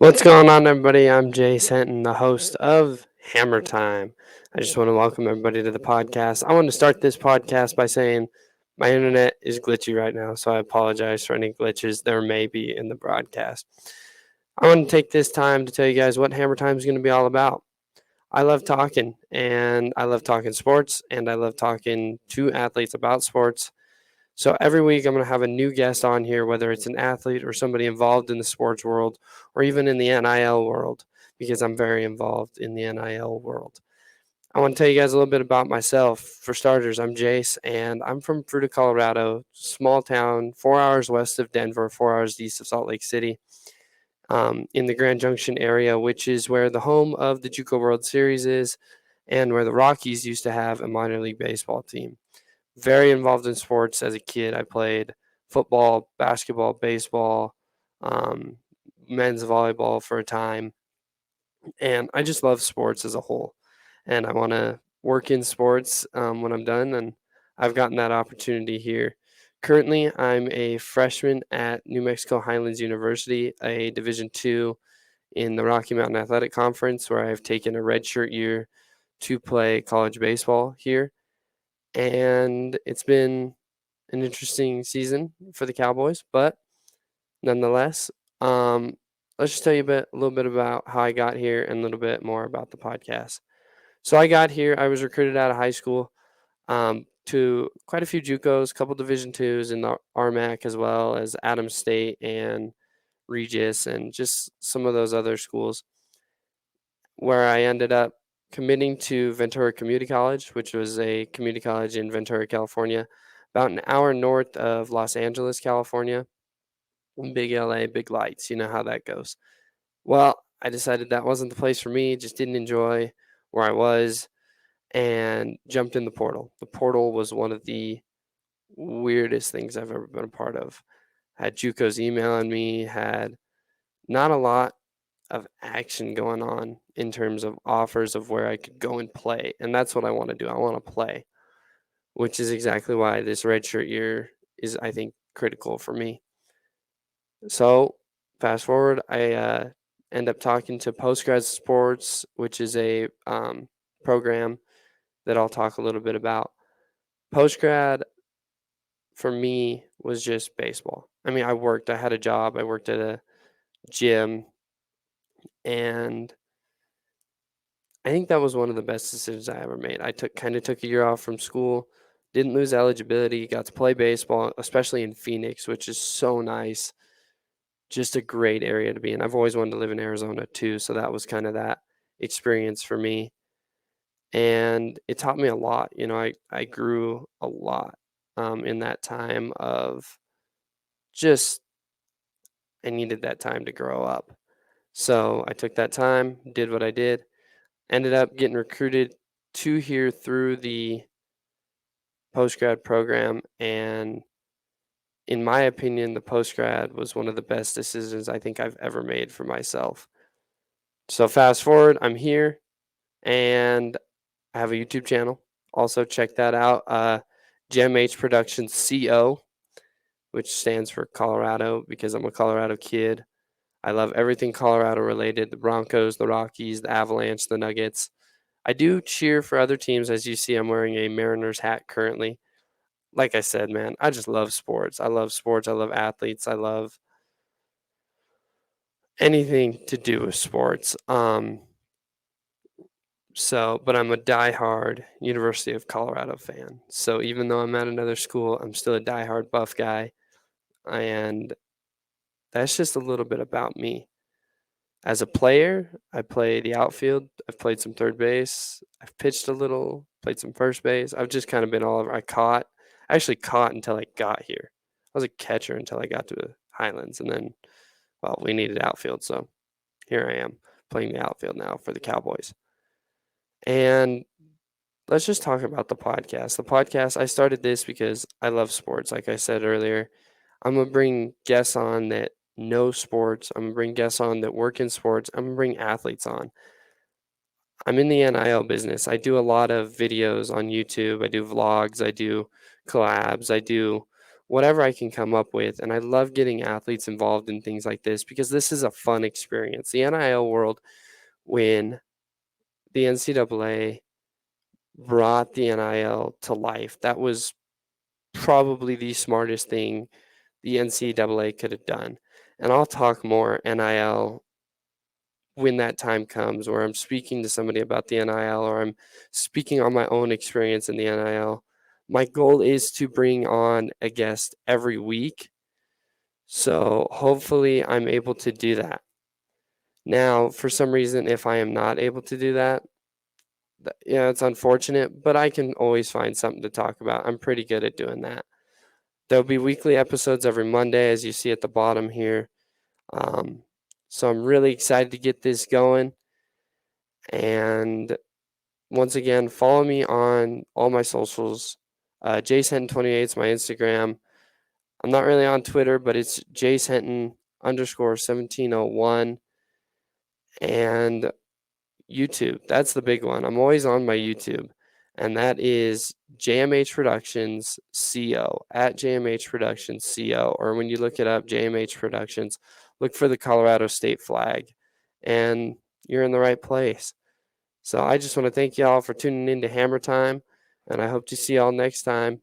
What's going on, everybody? I'm Jay Senton, the host of Hammer Time. I just want to welcome everybody to the podcast. I want to start this podcast by saying my internet is glitchy right now, so I apologize for any glitches there may be in the broadcast. I want to take this time to tell you guys what Hammer Time is going to be all about. I love talking, and I love talking sports, and I love talking to athletes about sports. So every week I'm going to have a new guest on here, whether it's an athlete or somebody involved in the sports world or even in the NIL world, because I'm very involved in the NIL world. I want to tell you guys a little bit about myself. For starters, I'm Jace, and I'm from Fruita, Colorado, small town, 4 hours west of Denver, 4 hours east of Salt Lake City, in the Grand Junction area, which is where the home of the JUCO World Series is and where the Rockies used to have a minor league baseball team. Very involved in sports as a kid. I played football, basketball, baseball, um, men's volleyball for a time, and I just love sports as a whole. And I want to work in sports when I'm done, and I've gotten that opportunity here. Currently, I'm a freshman at New Mexico Highlands University, a Division II in the Rocky Mountain Athletic Conference, where I've taken a redshirt year to play college baseball here. And it's been an interesting season for the Cowboys, but nonetheless, um, let's just tell you a little bit about how I got here and a little bit more about the podcast. So I got here. I was recruited out of high school to quite a few JUCOs, a couple Division twos in the RMAC, as well as Adams State and Regis, and just some of those other schools. Where I ended up committing to Ventura Community College, which was a community college in Ventura, California, about an hour north of Los Angeles, California. Big LA, big lights. You know how that goes. Well, I decided that wasn't the place for me, just didn't enjoy where I was, and jumped in the portal. The portal was one of the weirdest things I've ever been a part of. Had JUCOs emailing me, had not a lot of action going on in terms of offers of where I could go and play. And that's what I want to do. I want to play, which is exactly why this redshirt year is, I think, critical for me. So, fast forward, I end up talking to Postgrad Sports, which is a program that I'll talk a little bit about. Postgrad for me was just baseball. I mean, I had a job, I worked at a gym, and I think that was one of the best decisions I ever made. I took a year off from school, didn't lose eligibility, got to play baseball, especially in Phoenix, which is so nice. Just a great area to be in. I've always wanted to live in Arizona too, so that was kind of that experience for me. And it taught me a lot. I grew a lot in that time of just I needed that time to grow up. So I took that time, did what I did, ended up getting recruited to here through the postgrad program, and in my opinion the postgrad was one of the best decisions I think I've ever made for myself. So fast forward, I'm here, and I have a YouTube channel. Also check that out, GMH Productions CO, which stands for Colorado, because I'm a Colorado kid. I love everything Colorado related: the Broncos, the Rockies, the Avalanche, the Nuggets. I do cheer for other teams. As you see, I'm wearing a Mariners hat currently. Like I said, man, I just love sports. I love sports. I love athletes. I love anything to do with sports. But I'm a diehard University of Colorado fan. So even though I'm at another school, I'm still a diehard Buff guy. And that's just a little bit about me. As a player, I play the outfield. I've played some third base. I've pitched a little, played some first base. I've just kind of been all over. I actually caught until I got here. I was a catcher until I got to the Highlands. And then, well, we needed outfield. So here I am playing the outfield now for the Cowboys. And let's just talk about the podcast. The podcast, I started this because I love sports. Like I said earlier, I'm going to bring guests on that know sports. I'm going to bring guests on that work in sports. I'm going to bring athletes on. I'm in the NIL business. I do a lot of videos on YouTube. I do vlogs. I do collabs. I do whatever I can come up with. And I love getting athletes involved in things like this because this is a fun experience. The NIL world, when the NCAA brought the NIL to life, that was probably the smartest thing the NCAA could have done. And I'll talk more NIL when that time comes, or I'm speaking to somebody about the NIL, or I'm speaking on my own experience in the NIL. My goal is to bring on a guest every week. So hopefully I'm able to do that. Now, for some reason, if I am not able to do that, yeah, it's unfortunate, but I can always find something to talk about. I'm pretty good at doing that. There'll be weekly episodes every Monday, as you see at the bottom here. So I'm really excited to get this going. And once again, follow me on all my socials. JSenton28 is my Instagram. I'm not really on Twitter, but it's JSenton_1701. And YouTube, that's the big one. I'm always on my YouTube. And that is JMH Productions CO, at JMH Productions CO. Or when you look it up, JMH Productions, look for the Colorado State flag. And you're in the right place. So I just want to thank y'all for tuning in to Hammer Time, and I hope to see y'all next time.